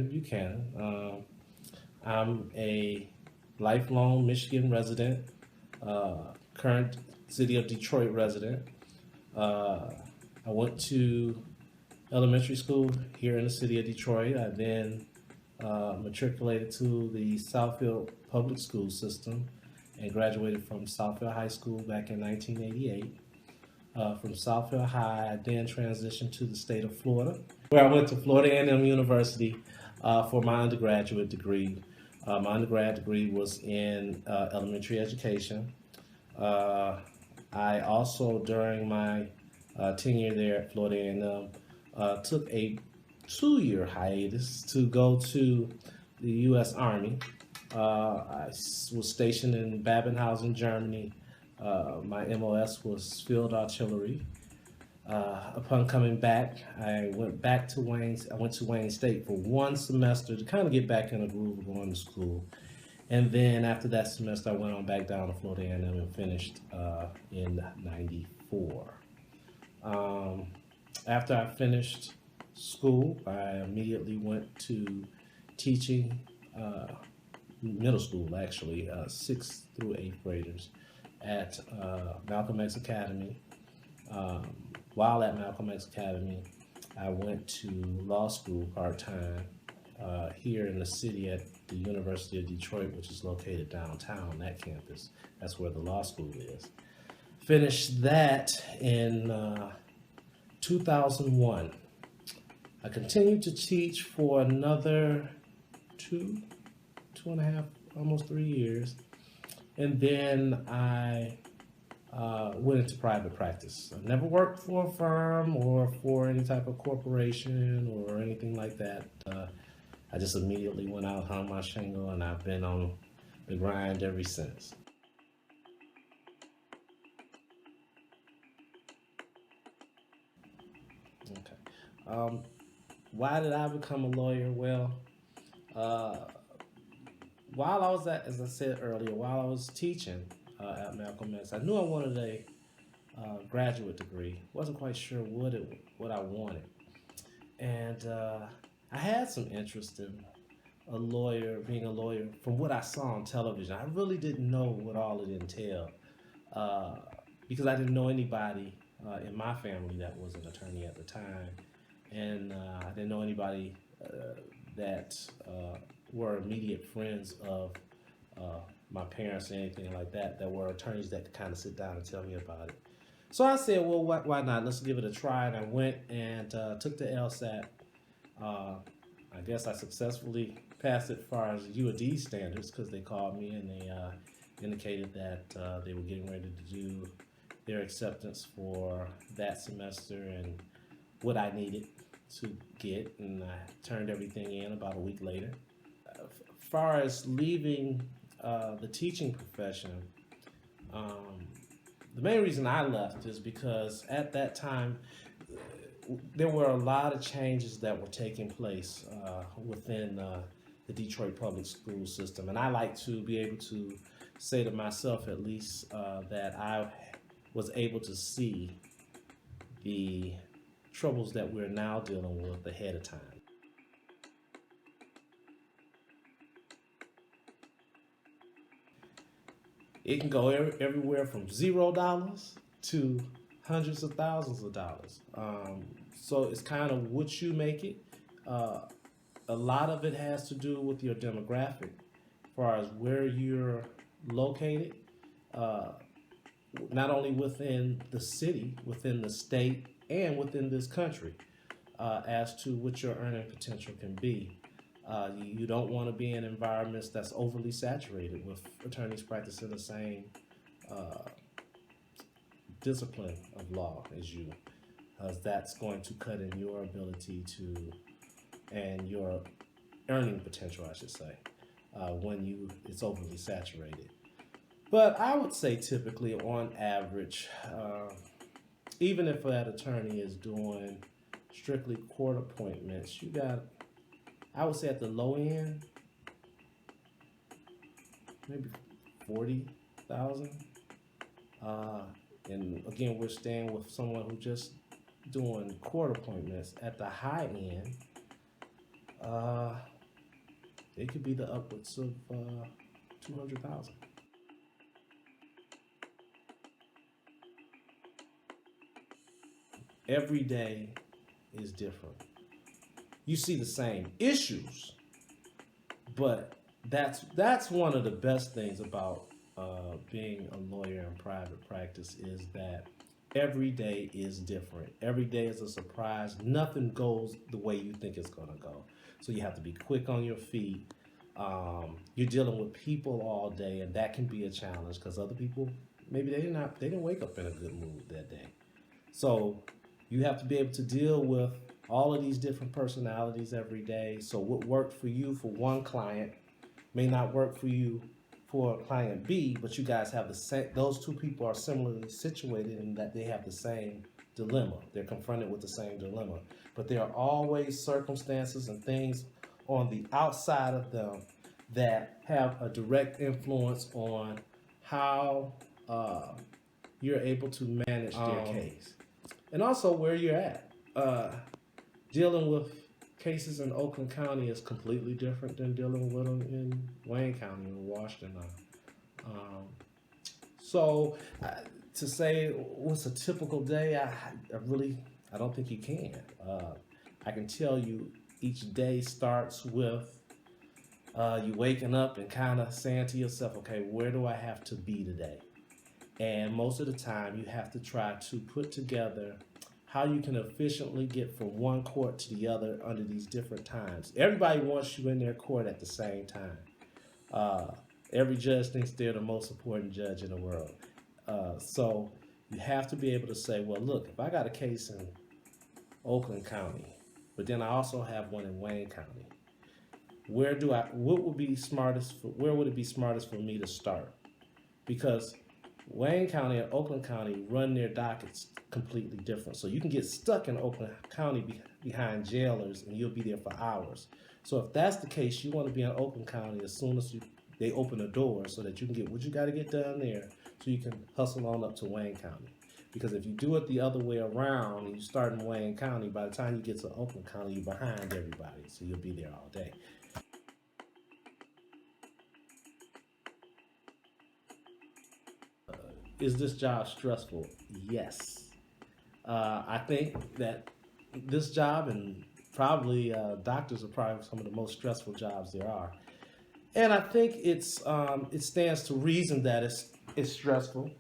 Buchanan. I'm a lifelong Michigan resident, current city of Detroit resident. Uh, I went to elementary school here in the city of Detroit. I then matriculated to the Southfield Public School System and graduated from Southfield High School back in 1988. From Southfield High, I then transitioned to the state of Florida, where I went to Florida A&M University for my undergraduate degree. My undergrad degree was in elementary education. I also, during my tenure there at Florida A&M, took a 2-year hiatus to go to the U.S. Army. I was stationed in Babenhausen, Germany. My MOS was field artillery. Upon coming back, I went to Wayne State for one semester to kind of get back in the groove of going to school. And then after that semester, I went on back down to Florida A&M and finished in '94. After I finished school, I immediately went to teaching middle school, actually, 6th through 8th graders at Malcolm X Academy. While at Malcolm X Academy, I went to law school part-time here in the city at the University of Detroit, which is located downtown, that campus. That's where the law school is. Finished that in 2001. I continued to teach for another two and a half, almost 3 years. And then I went into private practice. I never worked for a firm or for any type of corporation or anything like that. I just immediately went out, hung my shingle, and I've been on the grind ever since. Okay. Why did I become a lawyer? Well, uh, while I was as I said earlier, while I was teaching at Malcolm X, I knew I wanted a graduate degree. Wasn't quite sure what I wanted, and I had some interest in being a lawyer. From what I saw on television, I really didn't know what all it entailed because I didn't know anybody in my family that was an attorney at the time, and I didn't know anybody that were immediate friends of my parents or anything like that were attorneys that could kind of sit down and tell me about it. So I said, well, why not? Let's give it a try. And I went and took the LSAT. I guess I successfully passed it as far as U.D. standards because they called me and they indicated that they were getting ready to do their acceptance for that semester and what I needed to get. And I turned everything in about a week later. As far as leaving the teaching profession, the main reason I left is because at that time there were a lot of changes that were taking place within the Detroit public school system, and I like to be able to say to myself at least that I was able to see the troubles that we're now dealing with ahead of time. It can go everywhere from $0 to hundreds of thousands of dollars. So it's kind of what you make it. A lot of it has to do with your demographic, as far as where you're located, not only within the city, within the state, and within this country, as to what your earning potential can be. You don't want to be in environments that's overly saturated with attorneys practicing the same discipline of law as you, because that's going to cut in your ability and your earning potential, I should say, when it's overly saturated. But I would say typically, on average, even if that attorney is doing strictly court appointments, I would say at the low end, maybe 40,000. And again, we're staying with someone who just doing court appointments. At the high end, Uh, it could be the upwards of 200,000. Every day is different. You see the same issues, but that's one of the best things about being a lawyer in private practice is that every day is different. Every day is a surprise. Nothing goes the way you think it's going to go. So you have to be quick on your feet. You're dealing with people all day, and that can be a challenge because other people maybe they didn't wake up in a good mood that day. So you have to be able to deal with all of these different personalities every day. So what worked for you for one client may not work for you for client B, but you guys have the same, those two people are similarly situated in that they have the same dilemma. They're confronted with the same dilemma. But there are always circumstances and things on the outside of them that have a direct influence on how you're able to manage their case. And also where you're at. Dealing with cases in Oakland County is completely different than dealing with them in Wayne County or Washington. Um, so to say what's a typical day, I don't think you can. I can tell you each day starts with you waking up and kind of saying to yourself, okay, where do I have to be today? And most of the time, you have to try to put together how you can efficiently get from one court to the other under these different times. Everybody wants you in their court at the same time. Uh, every judge thinks they're the most important judge in the world. So you have to be able to say, well, look, if I got a case in Oakland County, but then I also have one in Wayne County, where would be smartest where would it be smartest for me to start? Because Wayne County and Oakland County run their dockets completely different. So you can get stuck in Oakland County behind jailers and you'll be there for hours. So if that's the case, you want to be in Oakland County as soon as they open the door so that you can get what you got to get done there so you can hustle on up to Wayne County. Because if you do it the other way around and you start in Wayne County, by the time you get to Oakland County, you're behind everybody. So you'll be there all day. Is this job stressful? Yes. I think that this job and probably doctors are probably some of the most stressful jobs there are. And I think it stands to reason that it's stressful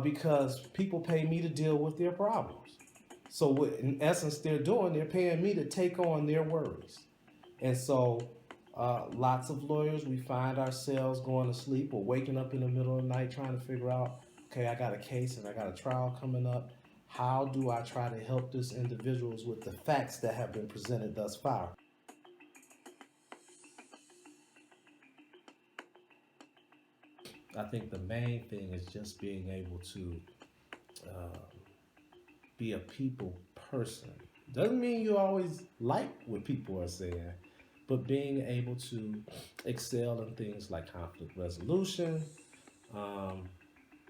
because people pay me to deal with their problems. So what, in essence, they're paying me to take on their worries. And so lots of lawyers, we find ourselves going to sleep or waking up in the middle of the night trying to figure out, okay, I got a case and I got a trial coming up. How do I try to help this individuals with the facts that have been presented thus far? I think the main thing is just being able to uh, be a people person. Doesn't mean you always like what people are saying, but being able to excel in things like conflict resolution, um,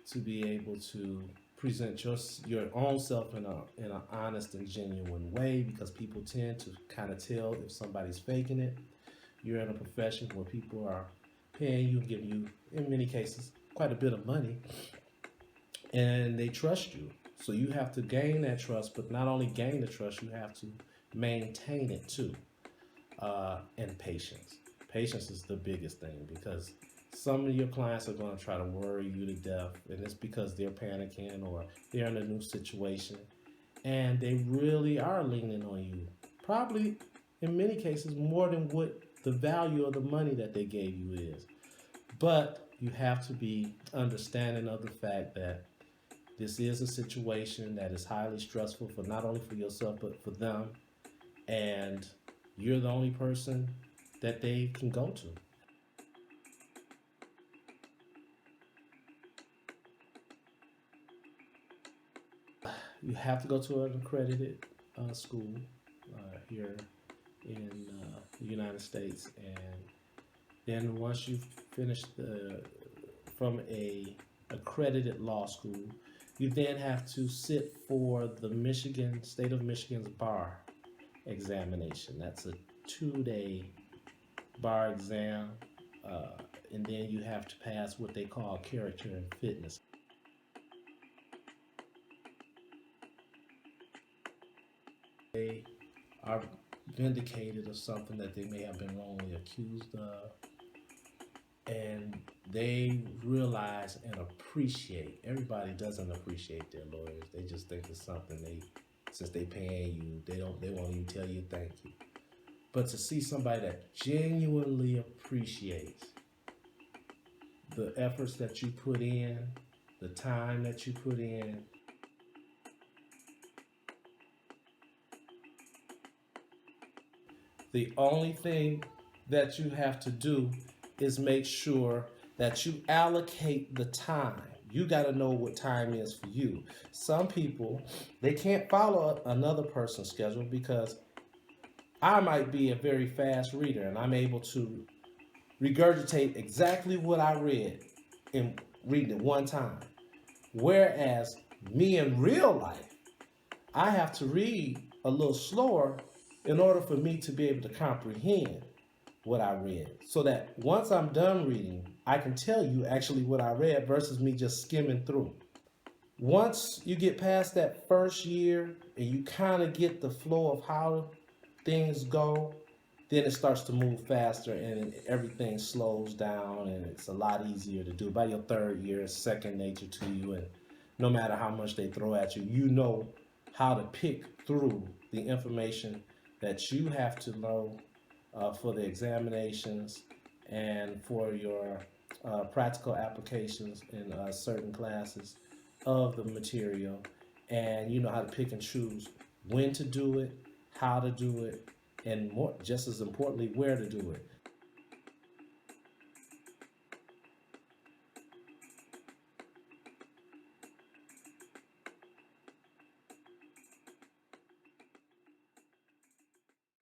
to be able to present your own self in an honest and genuine way, because people tend to kind of tell if somebody's faking it. You're in a profession where people are paying you, giving you, in many cases, quite a bit of money, and they trust you. So you have to gain that trust, but not only gain the trust, you have to maintain it too. And patience. Patience is the biggest thing because some of your clients are going to try to worry you to death, and it's because they're panicking or they're in a new situation, and they really are leaning on you. Probably, in many cases, more than what the value of the money that they gave you is. But you have to be understanding of the fact that this is a situation that is highly stressful for not only for yourself but for them, and you're the only person that they can go to. You have to go to an accredited school here in the United States, and then once you've finished from a accredited law school, you then have to sit for the state of Michigan's bar examination. That's a 2-day bar exam, uh, and then you have to pass what they call character and fitness. They are vindicated of something that they may have been wrongly accused of, and they realize and appreciate. Everybody doesn't appreciate their lawyers. They just think it's something they, since they paying you, they won't even tell you thank you. But to see somebody that genuinely appreciates the efforts that you put in, the time that you put in, the only thing that you have to do is make sure that you allocate the time. You got to know what time is for you. Some people, they can't follow another person's schedule because I might be a very fast reader and I'm able to regurgitate exactly what I read in reading it one time. Whereas me in real life, I have to read a little slower in order for me to be able to comprehend what I read. So that once I'm done reading, I can tell you actually what I read versus me just skimming through. Once you get past that first year and you kind of get the flow of how things go, then it starts to move faster and everything slows down and it's a lot easier to do. By your third year, it's second nature to you, and no matter how much they throw at you, you know how to pick through the information that you have to know for the examinations and for your practical applications in certain classes of the material, and you know how to pick and choose when to do it, how to do it, and more, just as importantly, where to do it.